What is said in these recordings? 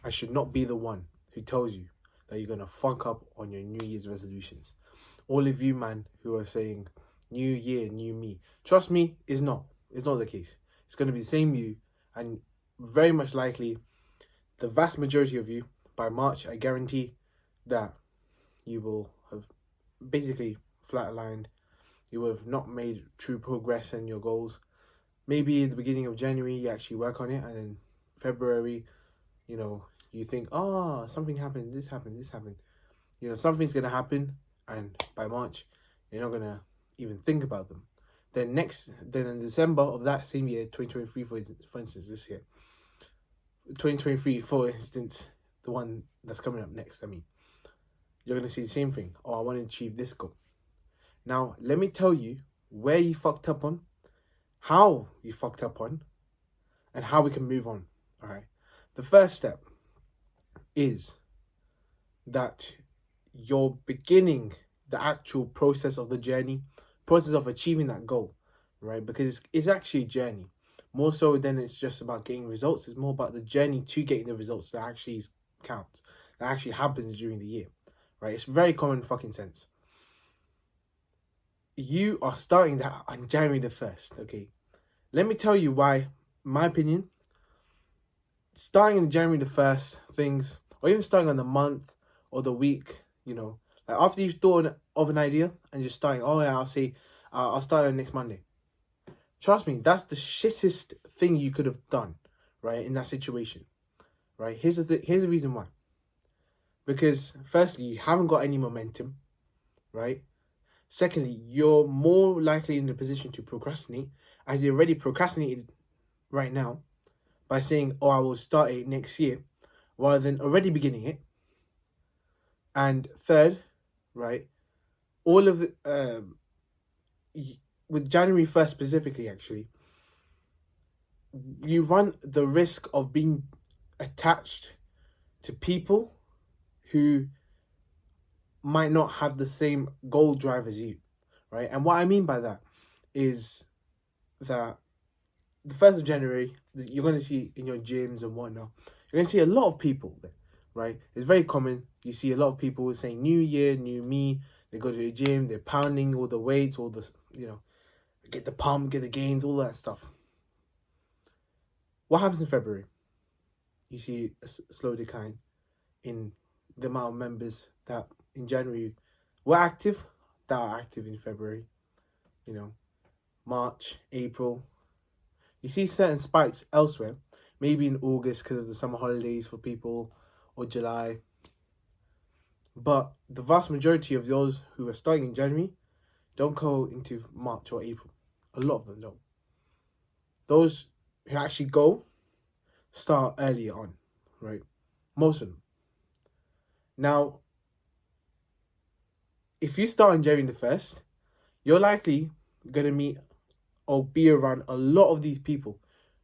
I should not be the one who tells you that you're gonna fuck up on your New Year's resolutions. All of you, man, who are saying new year, new me. Trust me, it's not. It's not the case. It's gonna be the same you, and very much likely, the vast majority of you, by March, I guarantee that you will have basically flatlined. You will have not made true progress in your goals. Maybe in the beginning of January, you actually work on it, and then February, you think, oh, something happened, this happened, this happened. Something's going to happen, and by March, you're not going to even think about them. Then in December of that same year, 2023, for instance, this year, 2023, for instance, the one that's coming up next, you're going to see the same thing. Oh, I want to achieve this goal. Now, let me tell you where you fucked up on, how you fucked up on, and how we can move on. All right. The first step is that you're beginning the actual process of the journey, process of achieving that goal, right? Because it's actually a journey. More so than it's just about getting results. It's more about the journey to getting the results that actually counts, that actually happens during the year, right? It's very common fucking sense. You are starting that on January the 1st, okay? Let me tell you why, my opinion, starting on January the 1st, things, or even starting on the month or the week, like after you've thought of an idea and you're starting, oh yeah, I'll start on next Monday. Trust me, that's the shittest thing you could have done, right, in that situation, right? Here's the reason why. Because firstly, you haven't got any momentum, right? Secondly, you're more likely in a position to procrastinate, as you already procrastinated right now by saying, oh, I will start it next year, rather than already beginning it. And third, right, all of it, with January 1st specifically, actually, you run the risk of being attached to people who might not have the same goal drive as you, right? And what I mean by that is that the 1st of January, you're going to see in your gyms and whatnot, you're going to see a lot of people there, right? It's very common. You see a lot of people saying new year, new me. They go to the gym, they're pounding all the weights, all the, get the pump, get the gains, all that stuff. What happens in February? You see a slow decline in the amount of members that in January were active, that are active in February, March, April. You see certain spikes elsewhere, maybe in August because of the summer holidays for people, or July. But the vast majority of those who are starting in January don't go into March or April. A lot of them don't. Those who actually go start earlier on, right? Most of them. Now, if you start on January the 1st, you're likely going to meet or be around a lot of these people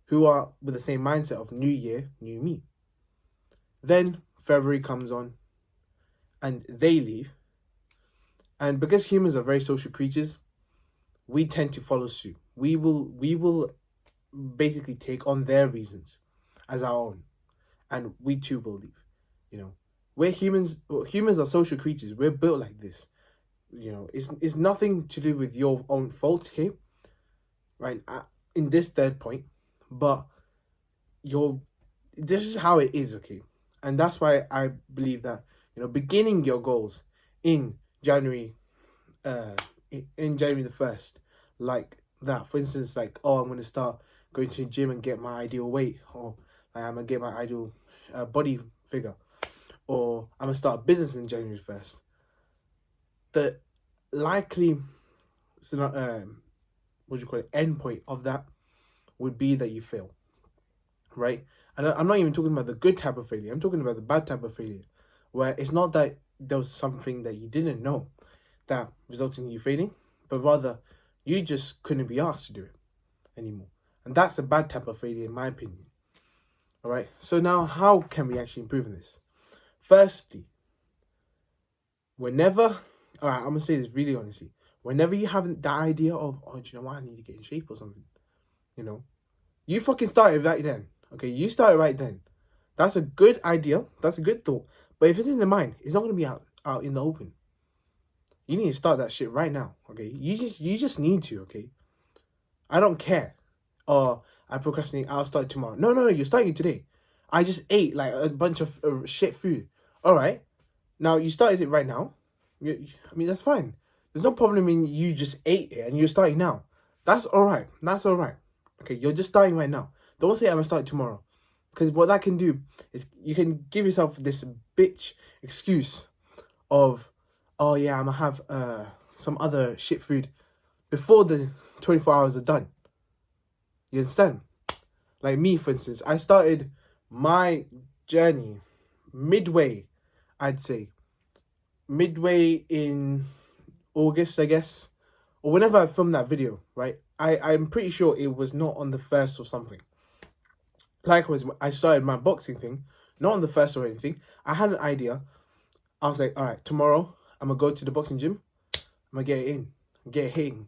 who are with the same mindset of new year, new me. Then February comes on and they leave. And because humans are very social creatures, we tend to follow suit. We will basically take on their reasons as our own. And we too will leave. We're humans. Humans are social creatures. We're built like this. It's nothing to do with your own fault here, right? In this third point, but this is how it is, okay? And that's why I believe that beginning your goals in January, in January the 1st, like that. For instance, like, oh, I'm going to start going to the gym and get my ideal weight, or I'm going to get my ideal body figure, or I'm going to start a business in January 1st. The likely end point of that would be that you fail, right? And I'm not even talking about the good type of failure. I'm talking about the bad type of failure, where it's not that there was something that you didn't know that resulted in you failing, but rather you just couldn't be asked to do it anymore. And that's a bad type of failure, in my opinion. All right. So now, how can we actually improve on this? Firstly, I'm gonna say this really honestly. Whenever you have that idea of, oh, do you know what, I need to get in shape or something, you fucking started right then. Okay, you started right then. That's a good idea. That's a good thought. But if it's in the mind, it's not going to be out in the open. You need to start that shit right now, okay? You just need to, okay? I don't care. Oh, I procrastinate. I'll start tomorrow. No. You're starting today. I just ate like a bunch of shit food. All right. Now you started it right now. I mean, that's fine. There's no problem in you just ate it and you're starting now. That's all right. That's all right. Okay, you're just starting right now. Don't say I'm gonna start tomorrow, because what that can do is you can give yourself this bitch excuse of, oh yeah, I'm gonna have some other shit food before the 24 hours are done. You understand? Like me, for instance, I started my journey midway, I'd say. Midway in August, I guess. Or whenever I filmed that video, right? I'm pretty sure it was not on the 1st or something. Likewise, I started my boxing thing, not on the 1st or anything. I had an idea. I was like, all right, tomorrow I'm going to go to the boxing gym. I'm going to get it in. Get it hitting.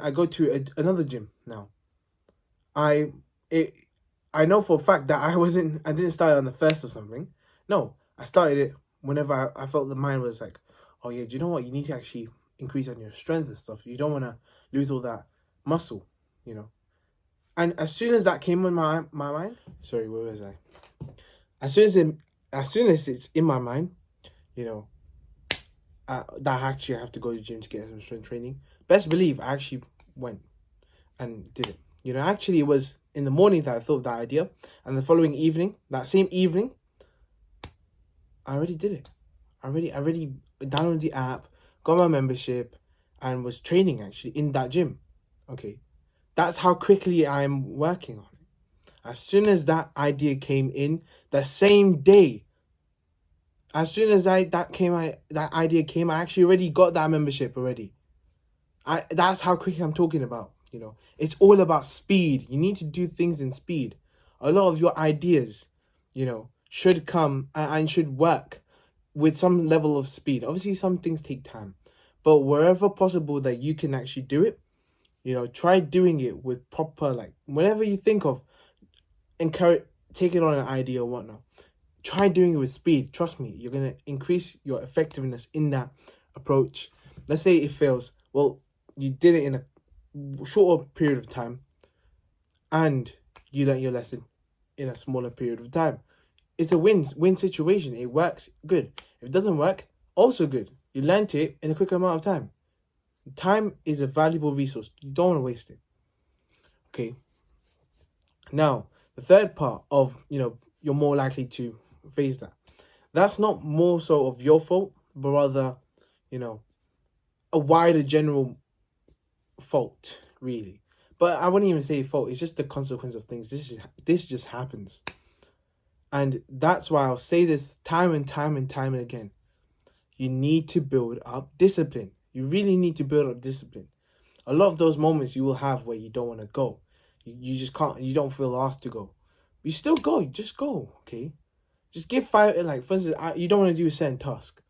I go to another gym now. I know for a fact that I didn't start on the 1st or something. No, I started it whenever I felt the mind was like, oh yeah, do you know what? You need to actually increase on your strength and stuff. You don't want to lose all that muscle, you know. And as soon as that came in my mind, sorry, where was I? As soon as it's in my mind, you know, that actually I have to go to the gym to get some strength training. Best believe I actually went and did it. You know, actually it was in the morning that I thought of that idea, and the following evening, that same evening, I already did it. I already downloaded the app, got my membership, and was training actually in that gym. Okay. That's how quickly I'm working on it. As soon as that idea came in, the same day, as soon as that idea came, I actually already got that membership already. That's how quick I'm talking about. You know, it's all about speed. You need to do things in speed. A lot of your ideas, you know, should come and should work with some level of speed. Obviously, some things take time, but wherever possible that you can actually do it, you know, try doing it with proper, like, whenever you think of, taking on an idea or whatnot, try doing it with speed. Trust me, you're going to increase your effectiveness in that approach. Let's say it fails. Well, you did it in a shorter period of time and you learned your lesson in a smaller period of time. It's a win situation. It works, good. If it doesn't work, also good. You learned it in a quicker amount of time. Time is a valuable resource. You don't want to waste it. Okay. Now, the third part of, you know, you're more likely to face that. That's not more so of your fault, but rather, you know, a wider general fault, really. But I wouldn't even say fault. It's just the consequence of things. This just happens. And that's why I'll say this time and time again. You need to build up discipline. You really need to build up discipline. A lot of those moments you will have where you don't want to go. You just can't, you don't feel asked to go. You still go, you just go, okay? Just give 5, like, for instance, you don't want to do a certain task.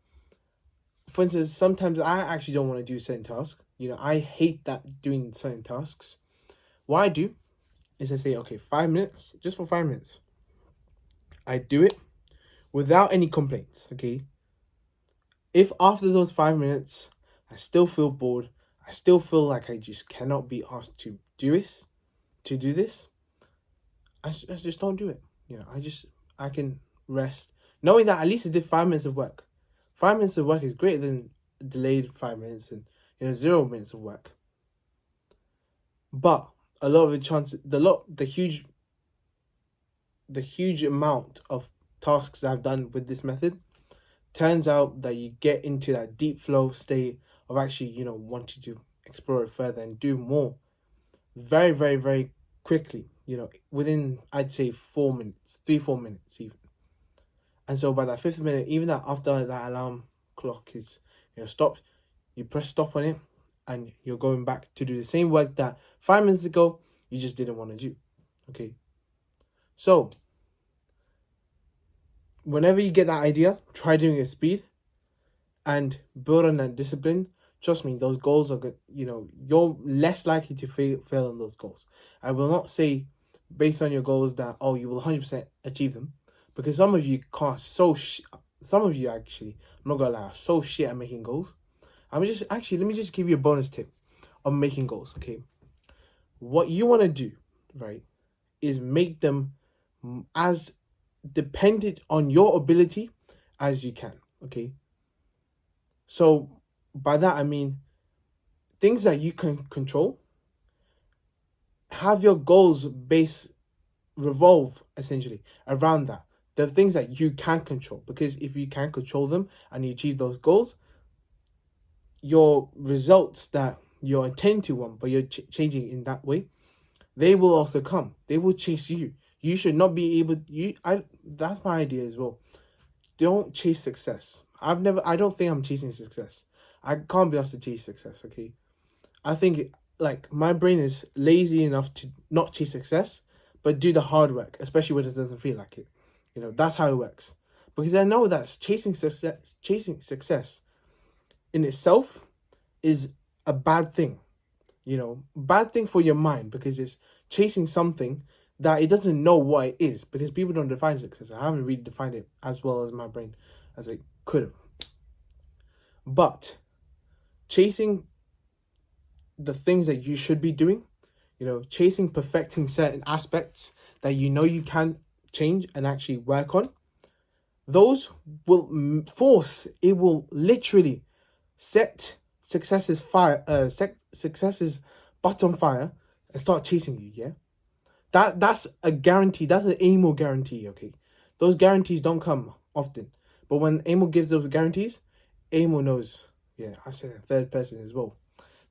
For instance, sometimes I actually don't want to do a certain task. You know, I hate that doing certain tasks. What I do is I say, okay, 5 minutes, just for 5 minutes. I do it without any complaints, okay? If after those 5 minutes, I still feel bored, I still feel like I just cannot be asked to do this, I just don't do it. You know, I can rest, knowing that at least I did 5 minutes of work. 5 minutes of work is greater than delayed 5 minutes and, you know, 0 minutes of work. But a lot of the chances, the huge amount of tasks that I've done with this method, turns out that you get into that deep flow state of actually, you know, wanting to explore it further and do more very, very, very quickly, you know, within, I'd say 4 minutes, 3-4 minutes even. And so by that 5th minute, even that after that alarm clock is, you know, stopped, you press stop on it and you're going back to do the same work that 5 minutes ago you just didn't want to do. Okay. So whenever you get that idea, try doing it at speed and build on that discipline. Trust me, those goals are good. You know, you're less likely to fail on those goals. I will not say based on your goals that, oh, you will 100% achieve them. Because some of you can't, some of you actually, I'm not gonna lie, are so shit at making goals. Let me just give you a bonus tip on making goals, okay? What you want to do, right, is make them as dependent on your ability as you can, okay? So by that I mean things that you can control. Have your goals revolve essentially around that. The things that you can control, because if you can control them and you achieve those goals, your results that you're intending to want, but you're changing in that way, they will also come. They will chase you. You should not be able. That's my idea as well. Don't chase success. I don't think I'm chasing success. I can't be asked to chase success. Okay, I think like my brain is lazy enough to not chase success, but do the hard work, especially when it doesn't feel like it. You know, that's how it works. Because I know that chasing success in itself is a bad thing. You know, bad thing for your mind, because it's chasing something that it doesn't know what it is, because people don't define success. I haven't really defined it as well as my brain as it could have. But chasing the things that you should be doing, you know, chasing perfecting certain aspects that you know you can change and actually work on, those will it will literally set success's butt on fire and start chasing you. Yeah, that's a guarantee. That's an AMO guarantee. Okay, those guarantees don't come often, but when AMO gives those guarantees, AMO knows. Yeah, I said third person as well.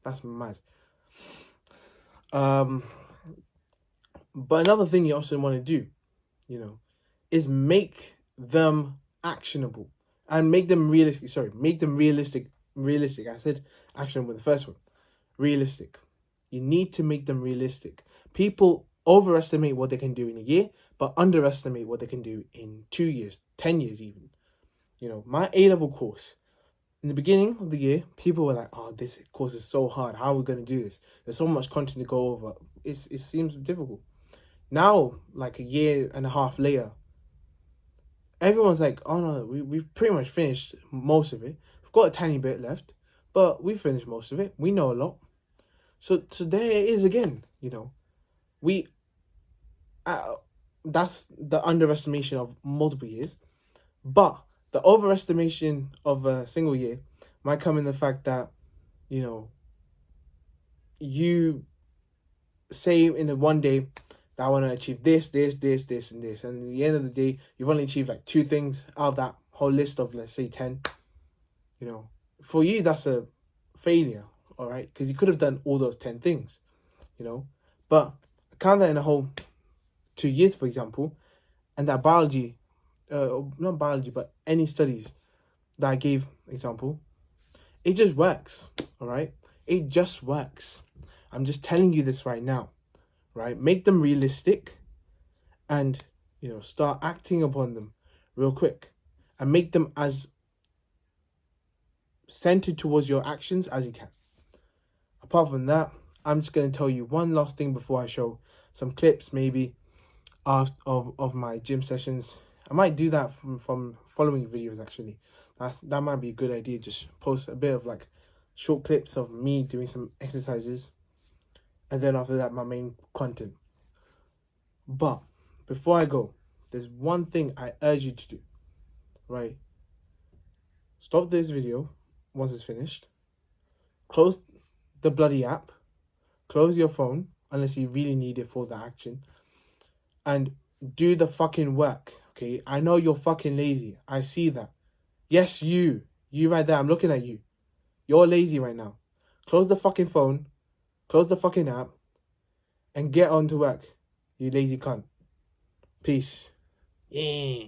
That's mad. But another thing you also want to do, you know, is make them actionable and make them realistic. Sorry, make them realistic. Realistic. I said actionable in the first one. Realistic. You need to make them realistic. People overestimate what they can do in a year, but underestimate what they can do in 2 years, 10 years even. You know, my A-level course, in the beginning of the year, people were like, oh, this course is so hard. How are we going to do this? There's so much content to go over. It seems difficult. Now, like a year and a half later, everyone's like, oh no, we've pretty much finished most of it. We've got a tiny bit left, but we finished most of it. We know a lot. So there it is again, you know. That's the underestimation of multiple years. But the overestimation of a single year might come in the fact that, you know, you say in the one day that I want to achieve this, and this. And at the end of the day, you've only achieved like 2 things out of that whole list of, let's say, 10. You know, for you, that's a failure, all right? Because you could have done all those 10 things, you know. But count that in a whole 2 years, for example, and that biology, not biology, but any studies that I gave example, it just works, all right? It just works. I'm just telling you this right now, right? Make them realistic and, you know, start acting upon them real quick and make them as centered towards your actions as you can. Apart from that, I'm just going to tell you one last thing before I show some clips maybe of my gym sessions. I might do that from following videos actually. That might be a good idea. Just post a bit of like short clips of me doing some exercises, and then after that my main content. But before I go, there's one thing I urge you to do, right? Stop this video once it's finished. Close the bloody app. Close your phone unless you really need it for the action. And do the fucking work, okay? I know you're fucking lazy. I see that. Yes, you right there. I'm looking at you. You're lazy right now. Close the fucking phone. Close the fucking app. And get on to work. You lazy cunt. Peace. Yeah.